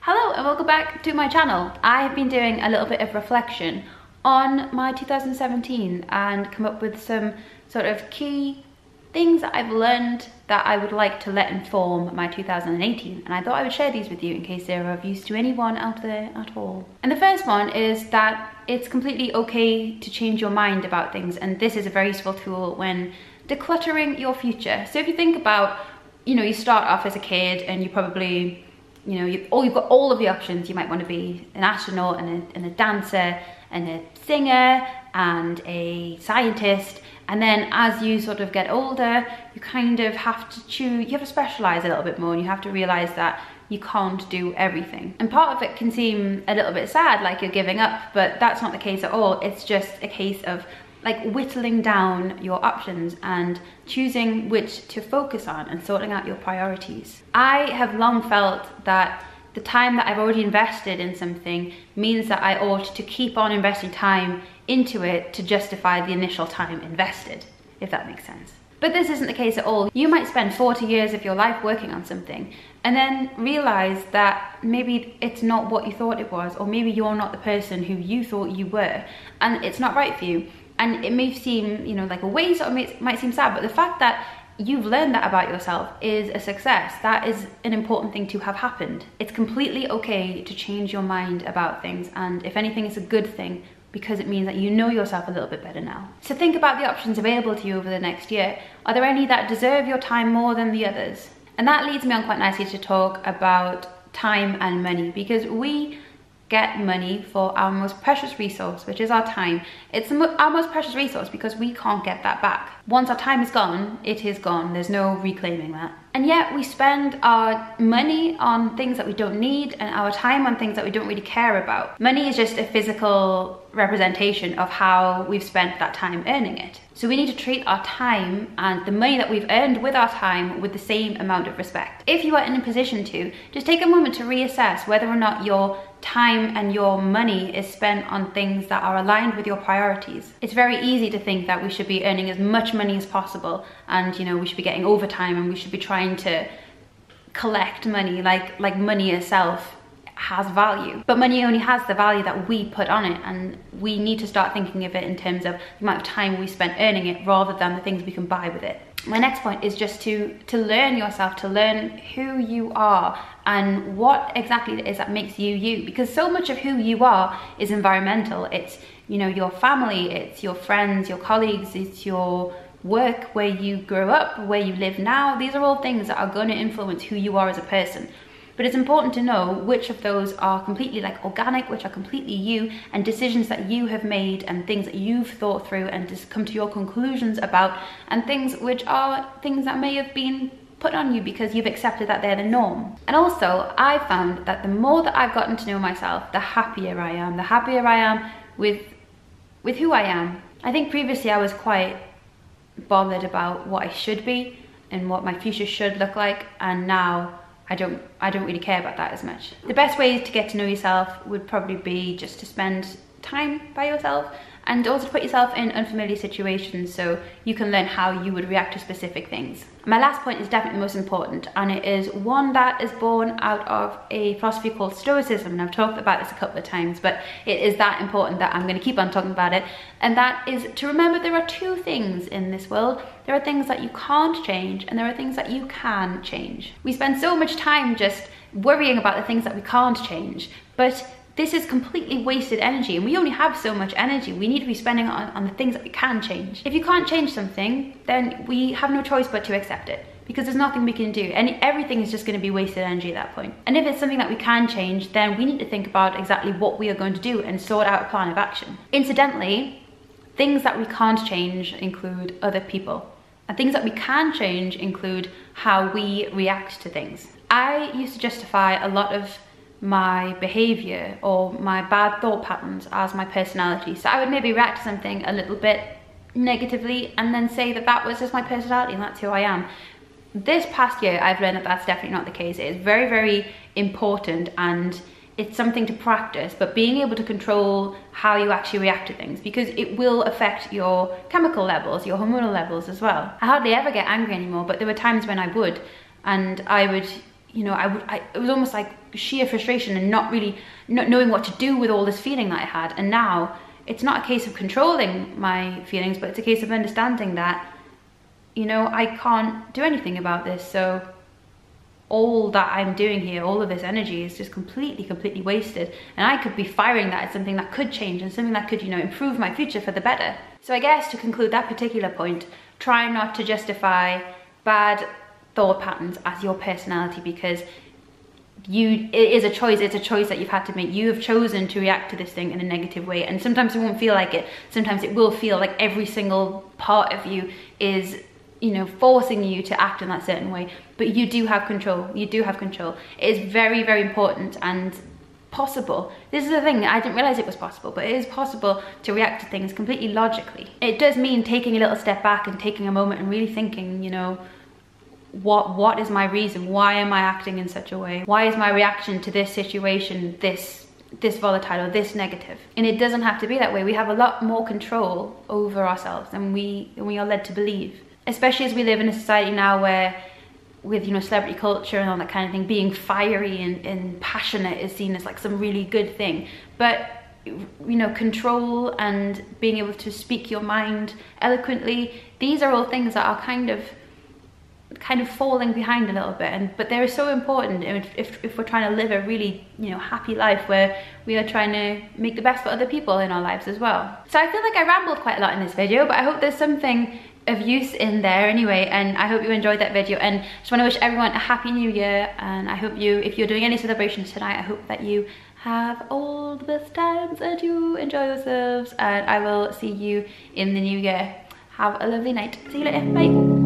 Hello and welcome back to my channel. I've been doing a little bit of reflection on my 2017 and come up with some sort of key things that I've learned that I would like to let inform my 2018, and I thought I would share these with you in case they're of use to anyone out there at all. And the first one is that it's completely okay to change your mind about things, and this is a very useful tool when decluttering your future. So if you think about, you start off as a kid and you probably you've got all of the options. You might want to be an astronaut and a dancer and a singer and a scientist. And then as you sort of get older, you kind of have to choose, you have to specialize a little bit more, and you have to realize that you can't do everything. And part of it can seem a little bit sad, like you're giving up, but that's not the case at all. It's just a case of like whittling down your options and choosing which to focus on and sorting out your priorities. I have long felt that the time that I've already invested in something means that I ought to keep on investing time into it to justify the initial time invested, if that makes sense. But this isn't the case at all. You might spend 40 years of your life working on something and then realize that maybe it's not what you thought it was, or maybe you're not the person who you thought you were, and it's not right for you. And it may seem, like a waste, or it might seem sad, but the fact that you've learned that about yourself is a success. That is an important thing to have happened. It's completely okay to change your mind about things, and if anything, it's a good thing because it means that you know yourself a little bit better now. So think about the options available to you over the next year. Are there any that deserve your time more than the others? And that leads me on quite nicely to talk about time and money, because we get money for our most precious resource, which is our time. It's our most precious resource because we can't get that back. Once our time is gone, it is gone. There's no reclaiming that. And yet we spend our money on things that we don't need and our time on things that we don't really care about. Money is just a physical representation of how we've spent that time earning it. So we need to treat our time and the money that we've earned with our time with the same amount of respect. If you are in a position to, just take a moment to reassess whether or not your time and your money is spent on things that are aligned with your priorities. It's very easy to think that we should be earning as much money as possible, and we should be getting overtime, and we should be trying to collect money like money itself has value. But money only has the value that we put on it, and we need to start thinking of it in terms of the amount of time we spent earning it rather than the things we can buy with it. My next point is just to learn yourself, to learn who you are and what exactly it is that makes you you, because so much of who you are is environmental. It's your family, it's your friends, your colleagues, it's your work, where you grew up, where you live now. These are all things that are going to influence who you are as a person. But it's important to know which of those are completely organic, which are completely you, and decisions that you have made and things that you've thought through and just come to your conclusions about, and things which are things that may have been put on you because you've accepted that they're the norm. And also, I found that the more that I've gotten to know myself, the happier I am with who I am. I think previously I was quite bothered about what I should be and what my future should look like, and now I don't really care about that as much. The best way to get to know yourself would probably be just to spend time by yourself, and also to put yourself in unfamiliar situations so you can learn how you would react to specific things. My last point is definitely the most important, and it is one that is born out of a philosophy called Stoicism, and I've talked about this a couple of times, but it is that important that I'm going to keep on talking about it, and that is to remember there are two things in this world. There are things that you can't change, and there are things that you can change. We spend so much time just worrying about the things that we can't change, but this is completely wasted energy, and we only have so much energy. We need to be spending it on the things that we can change. If you can't change something, then we have no choice but to accept it, because there's nothing we can do, and everything is just going to be wasted energy at that point. And if it's something that we can change, then we need to think about exactly what we are going to do and sort out a plan of action. Incidentally, things that we can't change include other people, and things that we can change include how we react to things. I used to justify a lot of my behavior or my bad thought patterns as my personality. So I would maybe react to something a little bit negatively and then say that that was just my personality and that's who I am. This past year, I've learned that that's definitely not the case. It is very, very important, and it's something to practice, but being able to control how you actually react to things, because it will affect your chemical levels, your hormonal levels as well. I hardly ever get angry anymore, but there were times when I would, and I would you know, it was almost like sheer frustration and not knowing what to do with all this feeling that I had. And now it's not a case of controlling my feelings, but it's a case of understanding that, you know, I can't do anything about this. So all that I'm doing here, all of this energy is just completely wasted. And I could be firing that at something that could change and something that could, you know, improve my future for the better. So I guess to conclude that particular point, try not to justify bad thought patterns as your personality, because it is a choice. It's a choice that you've had to make. You have chosen to react to this thing in a negative way, and sometimes it won't feel like it. Sometimes it will feel like every single part of you is, you know, forcing you to act in that certain way. But you do have control. You do have control. It is very, very important and possible. This is the thing, I didn't realize it was possible, but it is possible to react to things completely logically. It does mean taking a little step back and taking a moment and really thinking, you know, what is my reason? Why am I acting in such a way? Why is my reaction to this situation this volatile or this negative? And it doesn't have to be that way. We have a lot more control over ourselves than we are led to believe. Especially as we live in a society now where, with, you know, celebrity culture and all that kind of thing, being fiery and passionate is seen as like some really good thing. But, you know, control and being able to speak your mind eloquently, these are all things that are kind of falling behind a little bit, but they're so important if we're trying to live a really, you know, happy life where we are trying to make the best for other people in our lives as well. So I feel like I rambled quite a lot in this video, but I hope there's something of use in there anyway, and I hope you enjoyed that video. And just want to wish everyone a happy new year, and I hope you, if you're doing any celebrations tonight, I hope that you have all the best times and you enjoy yourselves, and I will see you in the new year. Have a lovely night. See you later. Bye.